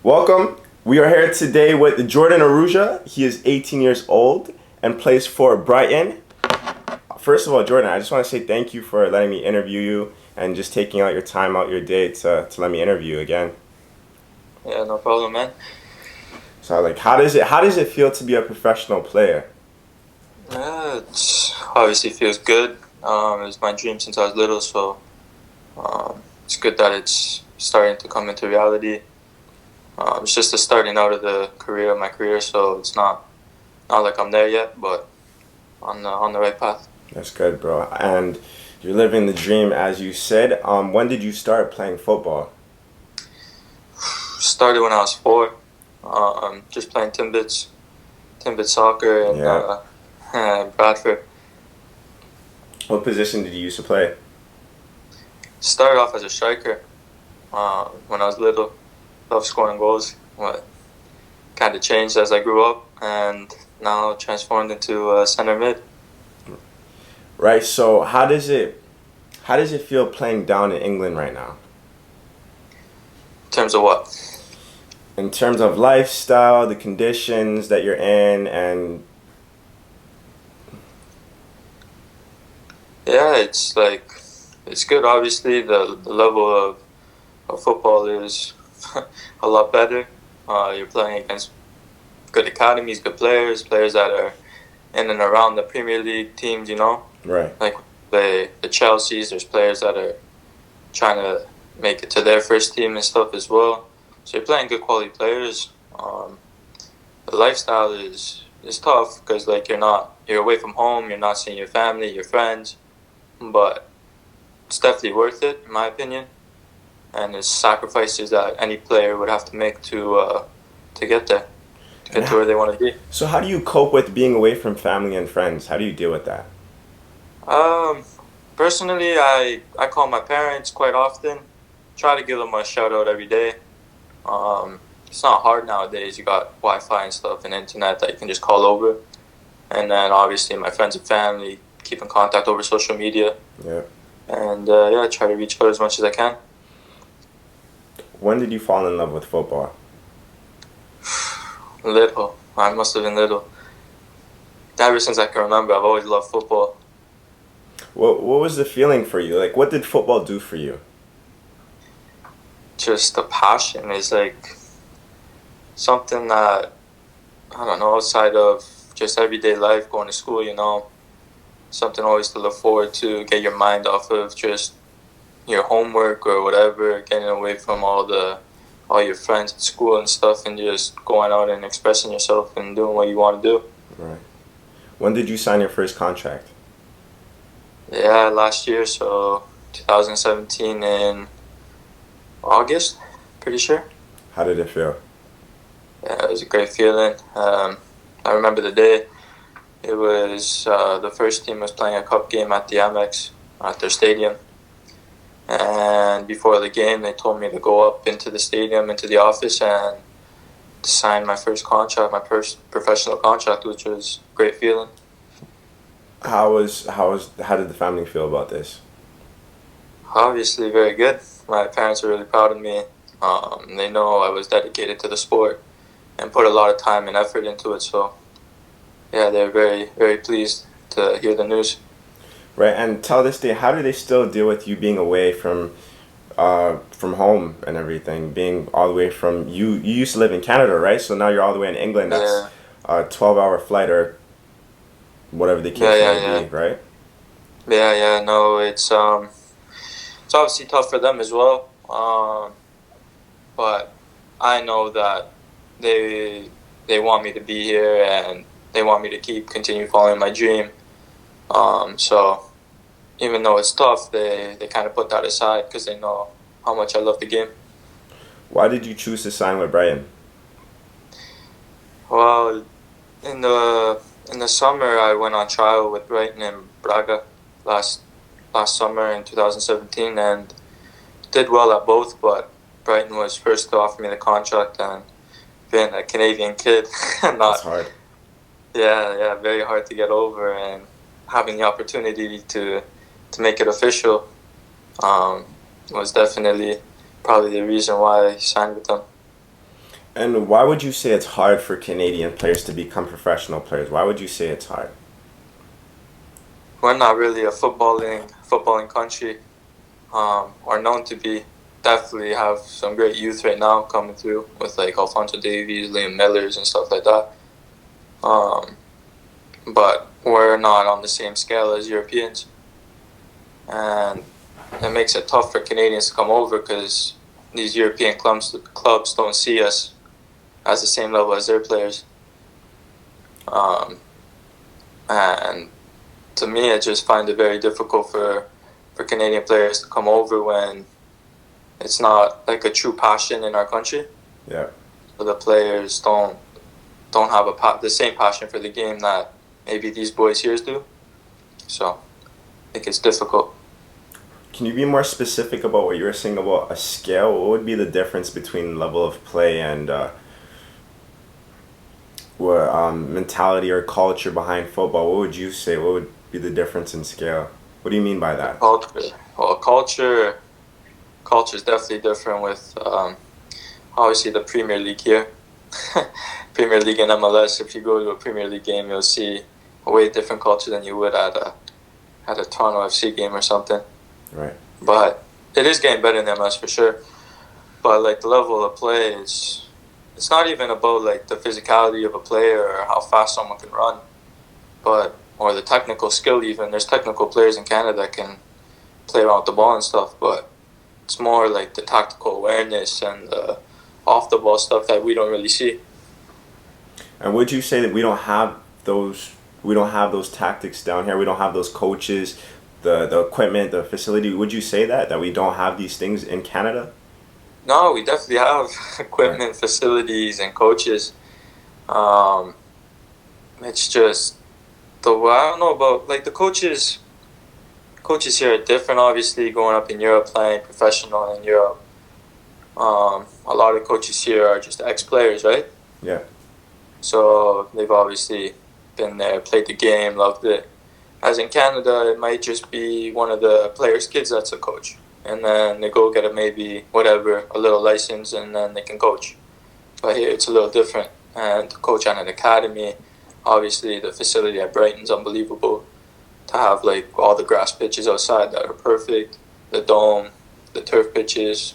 Welcome. We are here today with Jordan Aruja. He is 18 years old and plays for Brighton. First of all, Jordan, I just want to say thank you for letting me interview you and just taking out your time out your day to let me interview you again. Yeah, no problem, man. So, like, how does it feel to be a professional player? Yeah, it obviously feels good. It was my dream since I was little, so it's good that it's starting to come into reality. It's just the starting out of my career, so it's not like I'm there yet, but on the right path. That's good, bro. And you're living the dream, as you said. When did you start playing football? Started when I was 4, just playing Timbits soccer and Yeah. and Bradford. What position did you used to play? Started off as a striker when I was little. Loved scoring goals. What kind of changed as I grew up, and now transformed into center mid. Right. So, how does it feel playing down in England right now? In terms of what? In terms of lifestyle, the conditions that you're in, and Yeah, it's good. Obviously, the level of football is a lot better. You're playing against good academies, good players that are in and around the Premier League teams. right. Like the Chelseas. There's players that are trying to make it to their first team and stuff as well. So you're playing good quality players. The lifestyle is tough because like you're away from home. You're not seeing your family, your friends, but it's definitely worth it in my opinion. And it's sacrifices that any player would have to make to get there, to And get to where they want to be. so, how do you cope with being away from family and friends? How do you deal with that? Um, Personally, I call my parents quite often. Try to give them a shout out every day. It's not hard nowadays. You got Wi-Fi and stuff and internet that you can just call over. And then obviously my friends and family keep in contact over social media. Yeah. And I try to reach out as much as I can. When did you fall in love with football? Little. I must have been little. Ever since I can remember, I've always loved football. What was the feeling for you? Like, what did football do for you? Just the passion is like something that, I don't know, outside of just everyday life, going to school, something always to look forward to, get your mind off of just your homework or whatever, getting away from all your friends at school and stuff, and just going out and expressing yourself and doing what you want to do. Right. When did you sign your first contract? Yeah, last year, so 2017 in August, pretty sure. How did it feel? Yeah, it was a great feeling. I remember the day. It was the first team was playing a cup game at the Amex at their stadium. And before the game, they told me to go up into the stadium, into the office, and to sign my first contract, my first professional contract, which was a great feeling. How did the family feel about this? Obviously, very good. My parents are really proud of me. They know I was dedicated to the sport and put a lot of time and effort into it. So, yeah, they're very, very pleased to hear the news. Right. And till this day, how do they still deal with you being away from home and everything, being all the way from you? You used to live in Canada, right? So now you're all the way in England. That's Yeah, a 12-hour flight or whatever the yeah, case yeah, may yeah, be, right? yeah. No, it's obviously tough for them as well. But I know that they want me to be here and they want me to continue following my dream. So even though it's tough, they kind of put that aside because they know how much I love the game. Why did you choose to sign with Brighton? Well, in the summer, I went on trial with Brighton and Braga last summer in 2017 and did well at both. But Brighton was first to offer me the contract, and being a Canadian kid, That's not hard. yeah, very hard to get over, and having the opportunity to make it official was definitely probably the reason why I signed with them. And why would you say it's hard for Canadian players to become professional players? Why would you say it's hard? We're not really a footballing country, or known to be. Definitely have some great youth right now coming through with like Alfonso Davies, Liam Millers, and stuff like that. But we're not on the same scale as Europeans, and it makes it tough for Canadians to come over because these European clubs don't see us as the same level as their players. And to me, I just find it very difficult for Canadian players to come over when it's not like a true passion in our country. Yeah. So the players don't have the same passion for the game that maybe these boys here do. So I think it's difficult. Can you be more specific about what you were saying about a scale? What would be the difference between level of play and mentality or culture behind football? What would you say? What would be the difference in scale? What do you mean by that? Culture. Well, culture is definitely different with obviously the Premier League here. Premier League and MLS. If you go to a Premier League game, you'll see a way different culture than you would at a Toronto FC game or something. Right. But it is getting better in the MLS for sure. But like the level of play is, it's not even about like the physicality of a player or how fast someone can run, or the technical skill even. There's technical players in Canada that can play around with the ball and stuff, but it's more like the tactical awareness and the off the ball stuff that we don't really see. And would you say that we don't have those tactics down here? We don't have those coaches, the equipment, the facility. Would you say that we don't have these things in Canada? No, we definitely have equipment, right. Facilities, and coaches. It's just I don't know about like the coaches. Coaches here are different, obviously, going up in Europe, playing professional in Europe. A lot of coaches here are just ex-players, right? Yeah. So they've obviously been there, played the game, loved it. As in Canada, it might just be one of the players' kids that's a coach. And then they go get a little license, and then they can coach. But here it's a little different. And to coach at an academy, obviously the facility at Brighton's unbelievable. To have like all the grass pitches outside that are perfect, the dome, the turf pitches,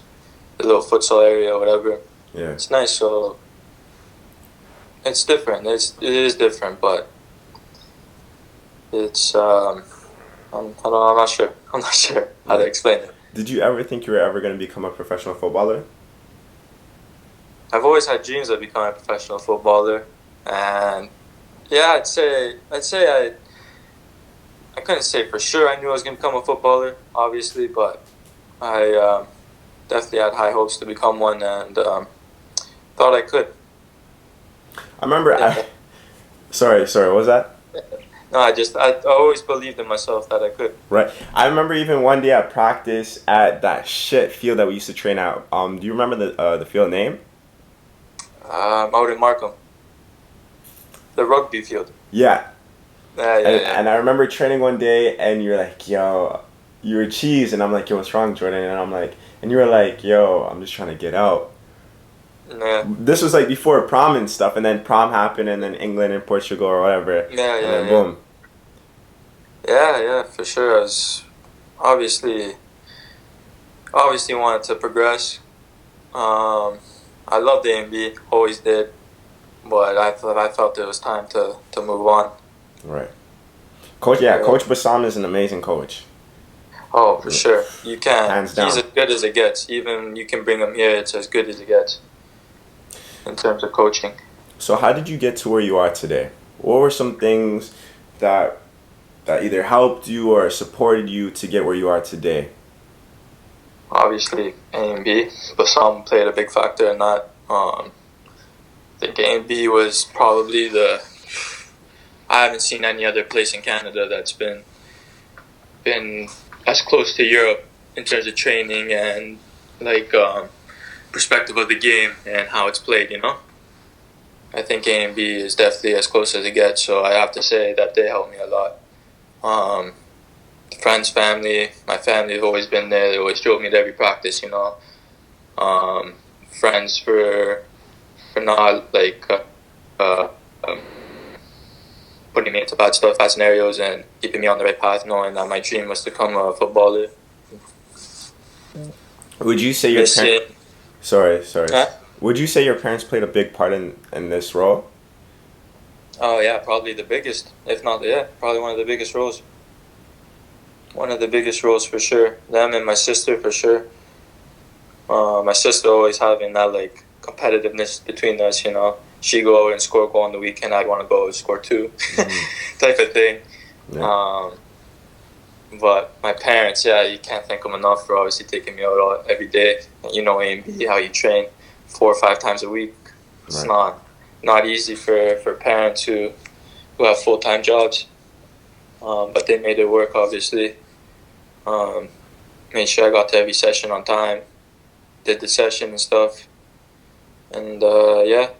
the little futsal area, whatever. Yeah. It's nice. So it's different. It is different, but it's I'm not sure. I'm not sure how to explain it. Did you ever think you were ever going to become a professional footballer? I've always had dreams of becoming a professional footballer, and yeah, I'd say I couldn't say for sure I knew I was going to become a footballer, obviously, but I definitely had high hopes to become one, and thought I could. I remember. Yeah. Sorry. What was that? No, I always believed in myself that I could. Right. I remember even one day at practice at that shit field that we used to train at. Do you remember the field name? Out in Markham. The rugby field. Yeah. Yeah. And I remember training one day, and you're like, "Yo, you're cheese," and I'm like, "Yo, what's wrong, Jordan?" And you were like, "Yo, I'm just trying to get out." Yeah. This was like before prom and stuff, and then prom happened, and then England and Portugal or whatever. And then boom. Yeah, for sure. I was obviously wanted to progress. I loved A&B, always did, but I felt it was time to move on. Right. Coach Bassam is an amazing coach. Oh, for sure. You can. Hands down. He's as good as it gets. Even you can bring him here, it's as good as it gets in terms of coaching. So how did you get to where you are today? What were some things that either helped you or supported you to get where you are today? Obviously, A&B, Bassam played a big factor in that. I think A&B was probably I haven't seen any other place in Canada that's been as close to Europe in terms of training and like perspective of the game and how it's played, you know? I think A&B is definitely as close as it gets, so I have to say that they helped me a lot. Friends, family, my family have always been there. They always drove me to every practice, you know. Friends for not like um, putting me into bad stuff, bad scenarios, and keeping me on the right path, knowing that my dream was to become a footballer. Would you say your Missing, parents? Sorry. huh? Would you say your parents played a big part in this role? Oh yeah, probably the biggest, if not probably one of the biggest roles. One of the biggest roles for sure. Them and my sister for sure. My sister always having that like competitiveness between us, you know. She go out and score a goal on the weekend. I'd want to go and score two, type of thing. Yeah. But my parents, yeah, you can't thank them enough for obviously taking me out every day. You know, A&B, how you train 4 or 5 times a week. It's not easy for parents who have full-time jobs. But they made it work, obviously. Made sure I got to every session on time. Did the session and stuff. And, yeah.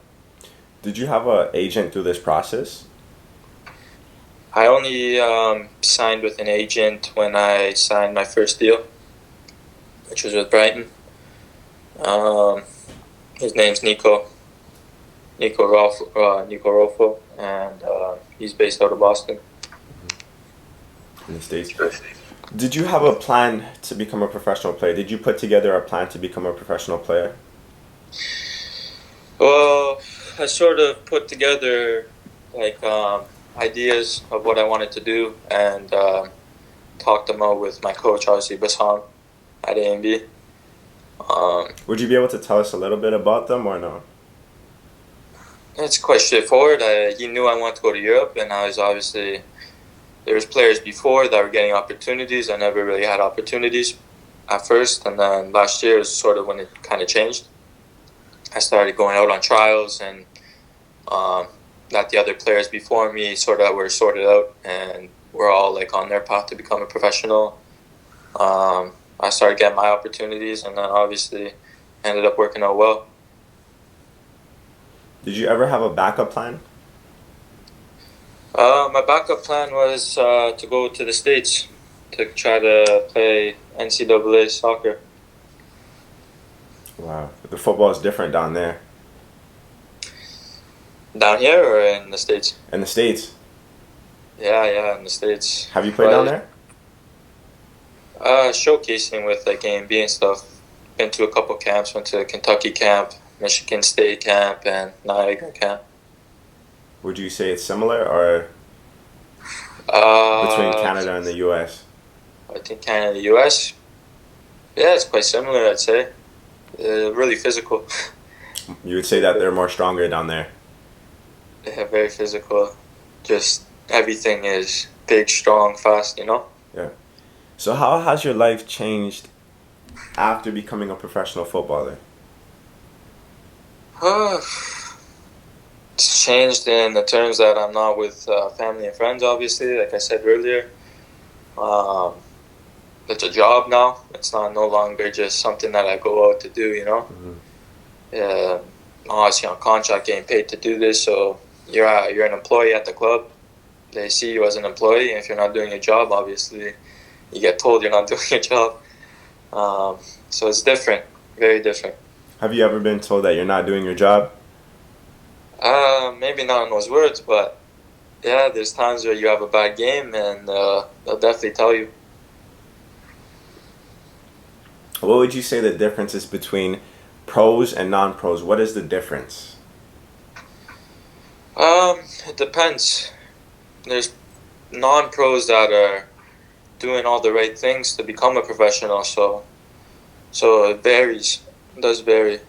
Did you have an agent through this process? I only signed with an agent when I signed my first deal, which was with Brighton. His name's Nico Rolfo, and he's based out of Boston. In the States. Did you have a plan to become a professional player? Did you put together a plan to become a professional player? Well, I sort of put together like ideas of what I wanted to do and talked them out with my coach, obviously Bassam at A&B. Would you be able to tell us a little bit about them or no? It's quite straightforward. He knew I wanted to go to Europe, and I was obviously, there was players before that were getting opportunities. I never really had opportunities at first, and then last year was sort of when it kind of changed. I started going out on trials, and that the other players before me sort of were sorted out, and we're all like on their path to become a professional. I started getting my opportunities, and then obviously ended up working out well. Did you ever have a backup plan? My backup plan was to go to the States to try to play NCAA soccer. Wow. The football is different down there. Down here or in the States? In the States. Yeah, in the States. Have you played down there? Showcasing with like A&B and stuff. Been to a couple camps. Went to Kentucky camp, Michigan State camp, and Niagara camp. Would you say it's similar or between Canada and the U.S.? I think Canada and the U.S. Yeah, it's quite similar, I'd say. Really physical. You would say that they're more stronger down there? Yeah, very physical. Just everything is big, strong, fast, you know? Yeah. So how has your life changed after becoming a professional footballer? It's changed in the terms that I'm not with family and friends, obviously, like I said earlier. It's a job now. It's not no longer just something that I go out to do, you know? Mm-hmm. Obviously on contract, getting paid to do this, so you're an employee at the club. They see you as an employee, and if you're not doing your job, obviously, you get told you're not doing your job. So it's different, very different. Have you ever been told that you're not doing your job? Maybe not in those words, but yeah, there's times where you have a bad game, and they'll definitely tell you. What would you say the difference is between pros and non-pros? What is the difference? It depends. There's non-pros that are doing all the right things to become a professional, so it varies. It does vary.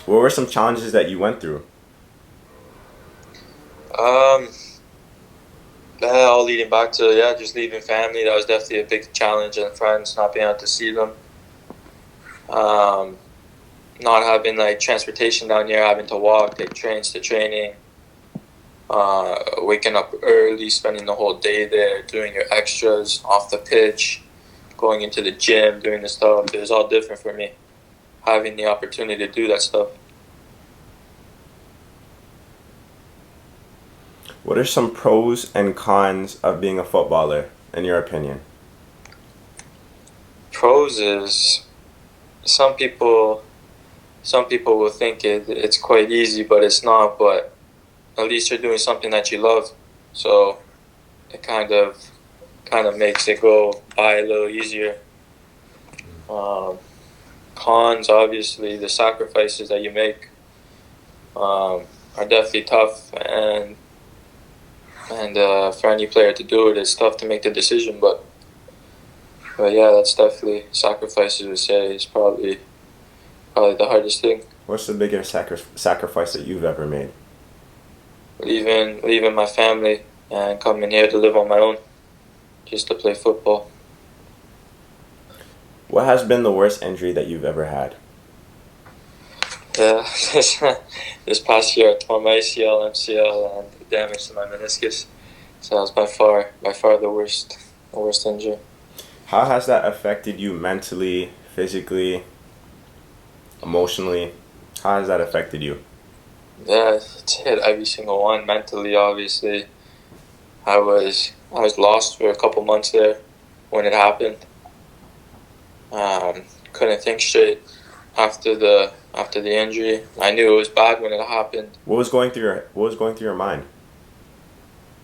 What were some challenges that you went through? All leading back to just leaving family. That was definitely a big challenge, and friends, not being able to see them. Not having like transportation down here, having to walk, take trains to training. Waking up early, spending the whole day there, doing your extras off the pitch, going into the gym, doing the stuff. It was all different for me, having the opportunity to do that stuff. What are some pros and cons of being a footballer, in your opinion? Pros is some people some people will think it's quite easy, but it's not. But at least you're doing something that you love, so it kind of makes it go by a little easier. Cons, obviously, the sacrifices that you make are definitely tough, and for any player to do it, it's tough to make the decision. But yeah, that's definitely sacrifices. Would say is probably the hardest thing. What's the biggest sacrifice that you've ever made? Leaving my family and coming here to live on my own, just to play football. What has been the worst injury that you've ever had? Yeah, this past year I tore my ACL, MCL, and damage to my meniscus. So that was by far the worst injury. How has that affected you mentally, physically, emotionally? How has that affected you? Yeah, it's hit every single one. Mentally, obviously, I was lost for a couple months there when it happened. Couldn't think straight after the injury. I knew it was bad when it happened. What was going through your mind?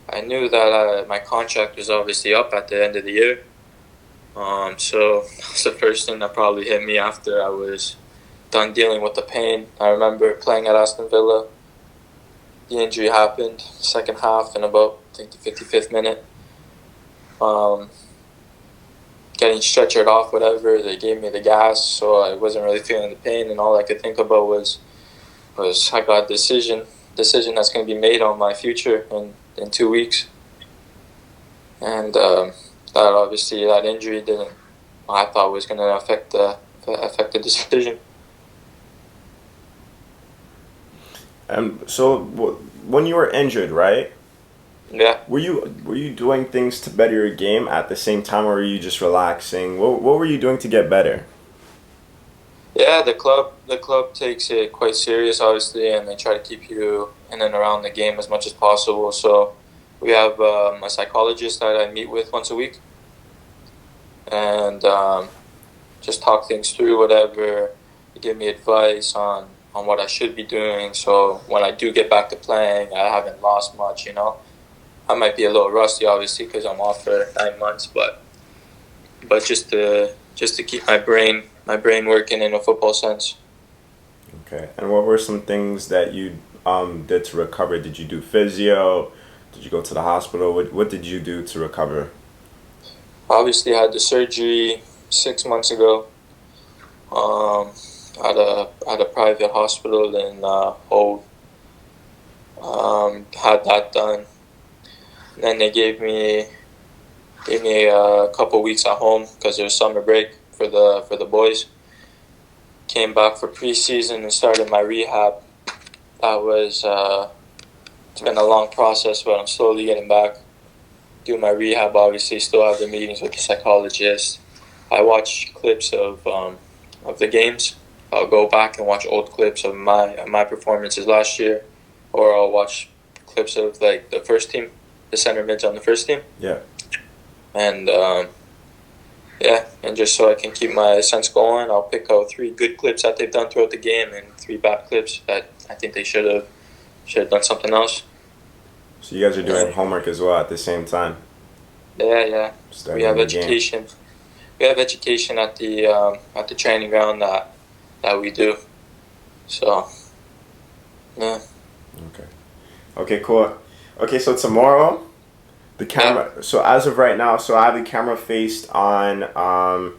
I knew that my contract was obviously up at the end of the year. So that's the first thing that probably hit me after I was done dealing with the pain. I remember playing at Aston Villa. The injury happened second half in about, I think, the 55th minute. Getting stretchered off, whatever, they gave me the gas, so I wasn't really feeling the pain, and all I could think about was I got a decision that's going to be made on my future in 2 weeks. And that injury I thought was going to affect the decision. So when you were injured, right? Yeah. Were you doing things to better your game at the same time, or were you just relaxing? What were you doing to get better? Yeah, the club takes it quite serious, obviously, and they try to keep you in and around the game as much as possible. So we have a psychologist that I meet with once a week, and just talk things through, whatever. They give me advice on what I should be doing. So when I do get back to playing, I haven't lost much, I might be a little rusty, obviously, because I'm off for 9 months, but just to keep my brain working in a football sense. Okay. And what were some things that you did to recover? Did you do physio? Did you go to the hospital? What did you do to recover? Obviously, I had the surgery 6 months ago. At a private hospital in Hove. Had that done. Then they gave me a couple weeks at home because there was summer break for the boys. Came back for preseason and started my rehab. That was it's been a long process, but I'm slowly getting back. Do my rehab, obviously. Still have the meetings with the psychologist. I watch clips of the games. I'll go back and watch old clips of my performances last year, or I'll watch clips of like the first team, the center mids on the first team. Yeah. And and just so I can keep my sense going, I'll pick out 3 good clips that they've done throughout the game and 3 bad clips that I think they should have done something else. So you guys are doing homework as well at the same time. Yeah. Studying We have the education. Game. We have education at the training ground that we do. So, yeah. Okay, cool. Okay, so tomorrow, the camera. So as of right now, so I have the camera faced on